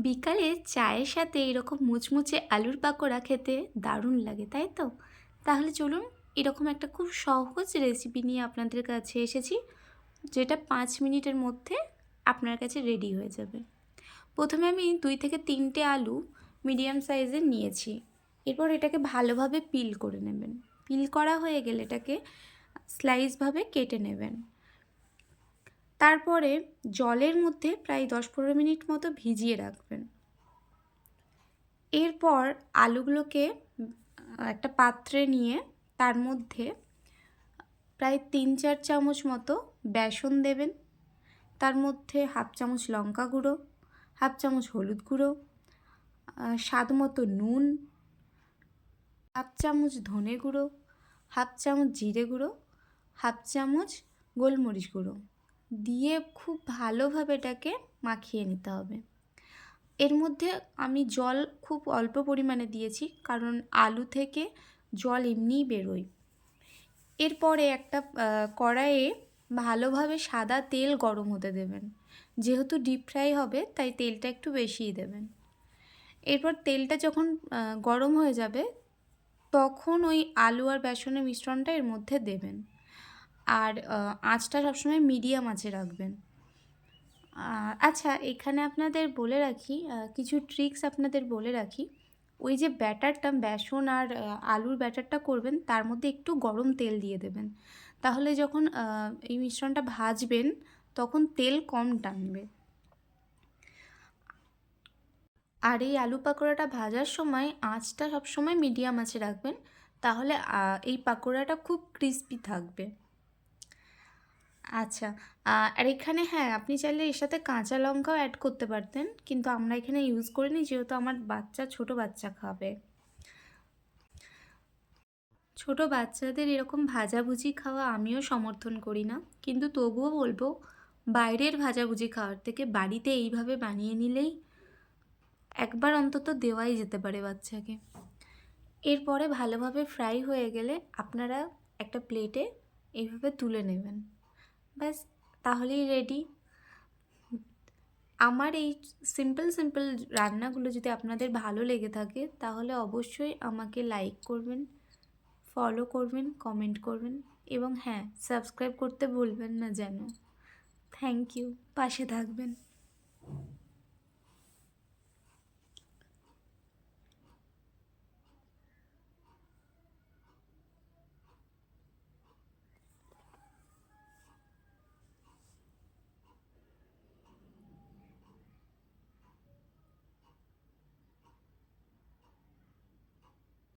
বিকালে চায়ের সাথে এরকম মুচমুচে আলুর পাকোড়া খেতে দারুণ লাগে, তাই তো? তাহলে চলুন, এরকম একটা খুব সহজ রেসিপি নিয়ে আপনাদের কাছে এসেছি, যেটা 5 মিনিটের মধ্যে আপনার কাছে রেডি হয়ে যাবে। প্রথমে আমি 2 থেকে 3টে আলু মিডিয়াম সাইজের নিয়েছি। এরপর এটাকে ভালোভাবে পিল করে নেবেন। পিল করা হয়ে গেলে এটাকে স্লাইসভাবে কেটে নেবেন। তারপরে জলের মধ্যে প্রায় 10-15 মিনিট মতো ভিজিয়ে রাখবেন। এরপর আলুগুলোকে একটা পাত্রে নিয়ে তার মধ্যে প্রায় 3-4 চামচ মতো বেসন দেবেন। তার মধ্যে 1/2 চামচ লঙ্কা গুঁড়ো, 1/2 চামচ হলুদ গুঁড়ো, স্বাদ মতো নুন, 1/2 চামচ ধনে গুঁড়ো, 1/2 চামচ জিরে গুঁড়ো, 1/2 চামচ গোলমরিচ গুঁড়ো দিয়ে খুব ভালোভাবে এটাকে মাখিয়ে নিতে হবে। এর মধ্যে আমি জল খুব অল্প পরিমাণে দিয়েছি, কারণ আলু থেকে জল এমনিই বেরোয়। এরপরে একটা কড়াইয়ে ভালোভাবে সাদা তেল গরম হতে দেবেন। যেহেতু ডিপ ফ্রাই হবে তাই তেলটা একটু বেশিই দেবেন। এরপর তেলটা যখন গরম হয়ে যাবে তখন ওই আলু আর বেসনের মিশ্রণটা এর মধ্যে দেবেন। আর আঁচটা সবসময় মিডিয়াম আঁচে রাখবেন। আচ্ছা, এখানে আপনাদের বলে রাখি, কিছু ট্রিক্স আপনাদের বলে রাখি। ওই যে ব্যাটারটা, বেসন আর আলুর ব্যাটারটা করবেন, তার মধ্যে একটু গরম তেল দিয়ে দেবেন। তাহলে যখন এই মিশ্রণটা ভাজবেন তখন তেল কম টানবে। আর এই আলু পাকোড়াটা ভাজার সময় আঁচটা সবসময় মিডিয়াম আঁচে রাখবেন, তাহলে এই পাকোড়াটা খুব ক্রিস্পি থাকবে। আচ্ছা, আর এখানে হ্যাঁ, আপনি চাইলে এর সাথে কাঁচা লঙ্কাও অ্যাড করতে পারতেন, কিন্তু আমরা এখানে ইউজ করিনি, যেহেতু আমার ছোট বাচ্চা খাবে। ছোট বাচ্চাদের এরকম ভাজাভুজি খাওয়া আমিও সমর্থন করি না, কিন্তু তবুও বলবো, বাইরের ভাজাভুজি খাওয়ার থেকে বাড়িতে এইভাবে বানিয়ে নিলেই একবার অন্তত দেওয়াই যেতে পারে বাচ্চাকে। এরপরে ভালোভাবে ফ্রাই হয়ে গেলে আপনারা একটা প্লেটে এইভাবে তুলে নেবেন। ব্যাস, তাহলেই রেডি। আমার এই সিম্পল রান্নাগুলো যদি আপনাদের ভালো লেগে থাকে তাহলে অবশ্যই আমাকে লাইক করবেন, ফলো করবেন, কমেন্ট করবেন এবং হ্যাঁ, সাবস্ক্রাইব করতে ভুলবেন না যেন। থ্যাংক ইউ, পাশে থাকবেন।